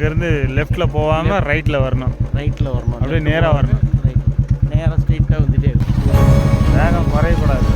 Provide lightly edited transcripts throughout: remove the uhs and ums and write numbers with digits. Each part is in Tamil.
இங்கேருந்து லெஃப்ட்டில் போகாமல் ரைட்டில் வரணும். அப்படியே நேராக வரணும். நேராக ஸ்ட்ரெயிட்டாக வந்துட்டே இருக்கும். வேகம் குறையக்கூடாது.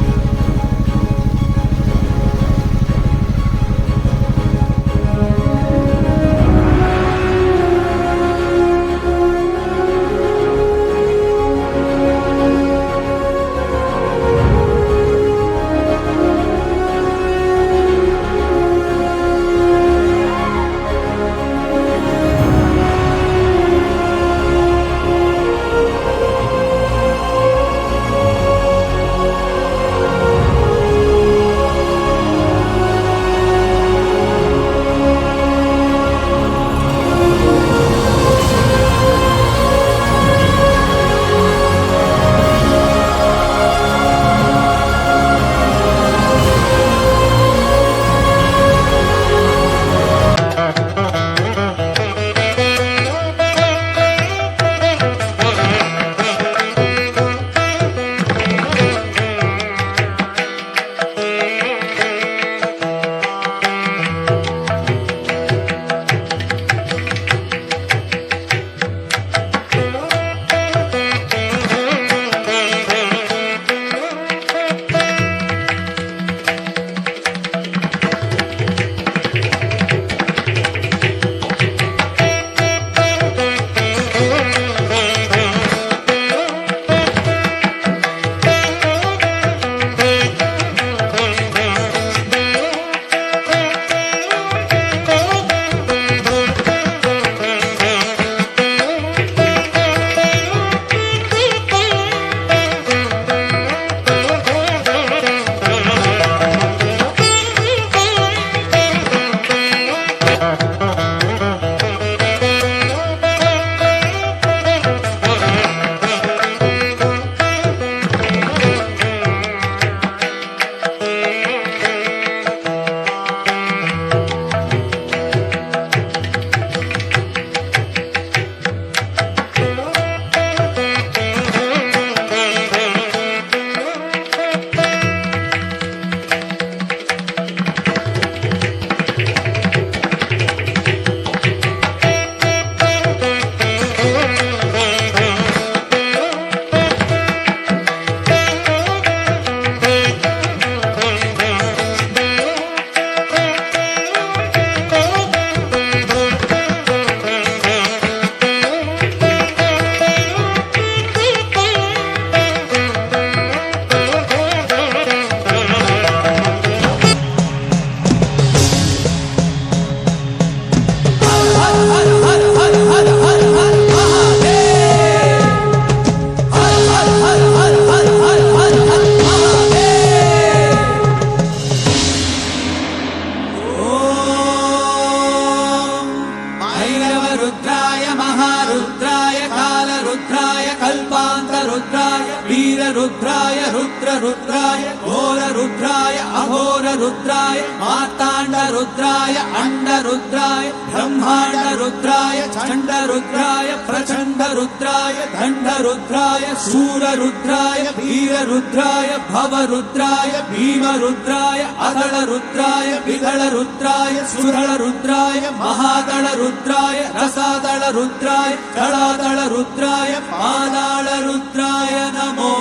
रुद्राय रुद्र रुद्राय घोर रुद्राय अघोर रुद्राय मार्तांड रुद्राय अंड रुद्राय ब्रह्मांड रुद्राय चंड रुद्राय प्रचंड रुद्राय दंड रुद्राय शूर रुद्राय वीर रुद्राय भव रुद्राय भीम रुद्राय अदल रुद्राय विदल रुद्राय सुदल रुद्राय महादल रुद्राय रसादल रुद्राय दलादल रुद्राय पादाल रुद्राय नमो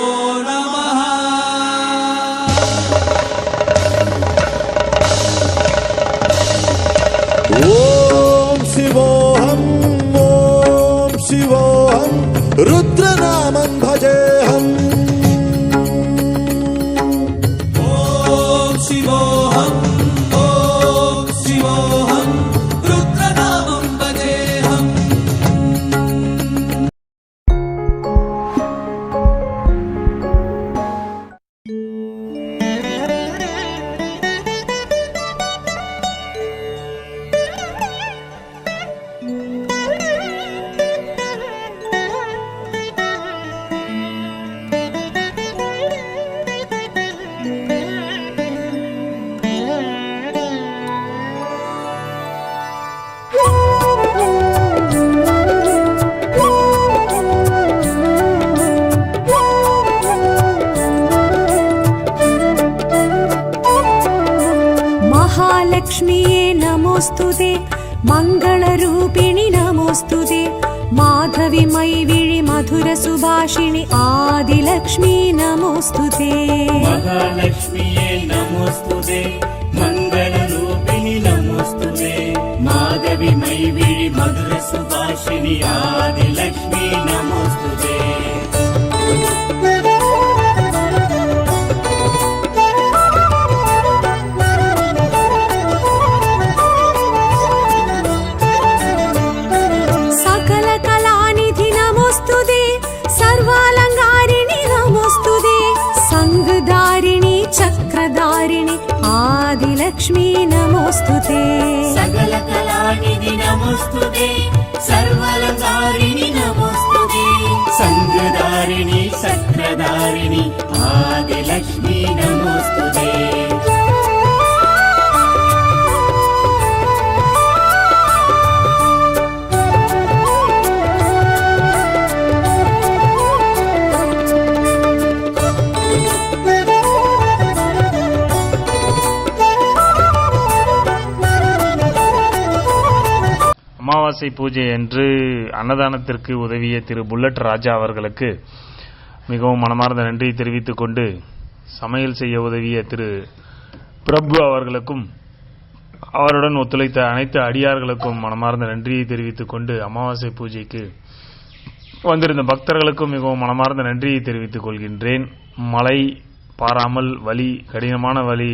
नमः। ओम शिवोहम रुद्रनामं भजेहम। ओम शिवोहम रुद्रनामं भजेहम। महालक्ष्मीये नमोस्तुते मंगलरूपिणि। मधुर सुभाषिणि आदिलक्ष्मी नमोस्तुते महालक्ष्मीये नमोस्तुते मङ्गलरूपिणि नमोस्तुते माधवी मैविळि मधुर सुभाषिणि आदिलक्ष्मी नमोस्तुते आदिलक्ष्मी नमोस्तुते सकलकलानिधि नमोस्तुते सर्वालङ्कारिणि नमोस्तुते संगदारिणि चक्रधारिणि आदिलक्ष्मी नमोस्तुते அமாவாசை பூஜை என்று அன்னதானத்திற்கு உதவிய திரு புல்லட் ராஜா அவர்களுக்கு மிகவும் மனமார்ந்த நன்றியை தெரிவித்துக் கொண்டு, சமையல் செய்ய உதவிய திரு பிரபு அவர்களுக்கும் அவருடன் ஒத்துழைத்த அனைத்து அடியார்களுக்கும் மனமார்ந்த நன்றியை தெரிவித்துக் கொண்டு, அமாவாசை பூஜைக்கு வந்திருந்த பக்தர்களுக்கும் மிகவும் மனமார்ந்த நன்றியை தெரிவித்துக் கொள்கின்றேன். மழை பாராமல் வலி, கடினமான வலி,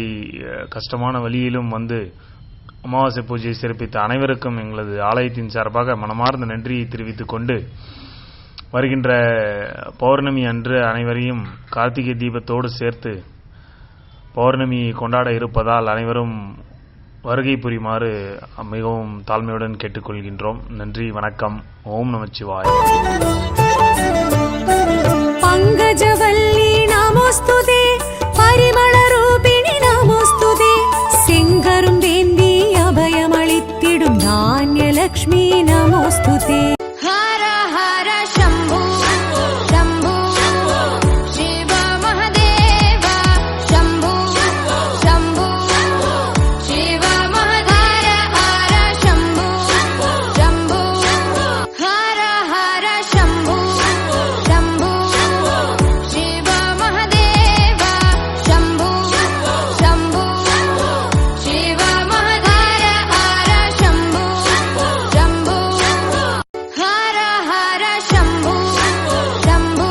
கஷ்டமான வழியிலும் வந்து அமாவாசை பூஜையை சிறப்பித்த அனைவருக்கும் எங்களது ஆலயத்தின் சார்பாக மனமார்ந்த நன்றியை தெரிவித்துக் கொண்டு, வருகின்ற பௌர்ணமி அன்று அனைவரையும் கார்த்திகை தீபத்தோடு சேர்த்து பௌர்ணமியை கொண்டாட இருப்பதால் அனைவரும் வருகை புரியுமாறு மிகவும் தாழ்மையுடன் கேட்டுக்கொள்கின்றோம். நன்றி, வணக்கம். ஓம் நமச்சிவாய. பங்கஜவல்லி நமோஸ்துதே, பரிமள ரூபிணி நமோஸ்துதே, சிங்கரும் வேந்தி அபயமளித்திடும் தான்யலக்ஷ்மி நமோஸ்துதே. ஹர ஹர சம்பு சம்பு சிவ மஹதேவ சம்பு சம்பு சிவ மஹதர ஹர சம்பு சம்பு ஹர ஹர சம்பு சம்பு சிவ மஹதேவ சம்பு சம்பு சிவ மஹதர ஹர சம்பு சம்பு ஹர ஹர சம்பு சம்பு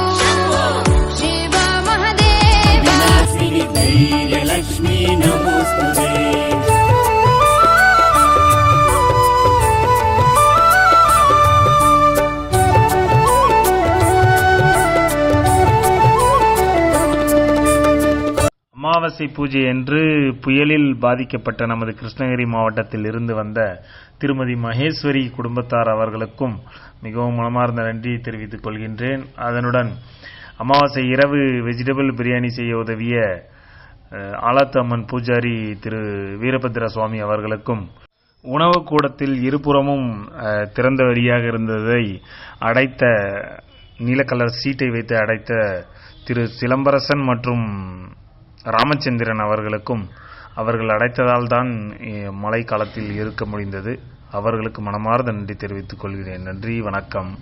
சிவ மஹதேவ विलासिनि धैर्यलक्ष्मी नमोस्तुते அமாவாசை பூஜை என்று புயலில் பாதிக்கப்பட்ட நமது கிருஷ்ணகிரி மாவட்டத்தில் இருந்து வந்த திருமதி மகேஸ்வரி குடும்பத்தார் அவர்களுக்கும் மிகவும் மனமார்ந்த நன்றியை தெரிவித்துக் கொள்கின்றேன். அதனுடன் அமாவாசை இரவு வெஜிடபிள் பிரியாணி செய்ய உதவிய ஆலத்து அம்மன் பூஜாரி திரு வீரபத்ர சுவாமி அவர்களுக்கும், உணவு கூடத்தில் இருபுறமும் திறந்த வெளியாக இருந்ததை அடைத்த நீல கலர் சீட்டை வைத்து அடைத்த திரு சிலம்பரசன் மற்றும் ராமச்சந்திரன் அவர்களுக்கும், அவர்கள் அடைத்ததால் தான் மழை காலத்தில் இருக்க முடிந்தது. அவர்களுக்கு மனமார்ந்த நன்றி தெரிவித்துக் கொள்கிறேன். நன்றி, வணக்கம்.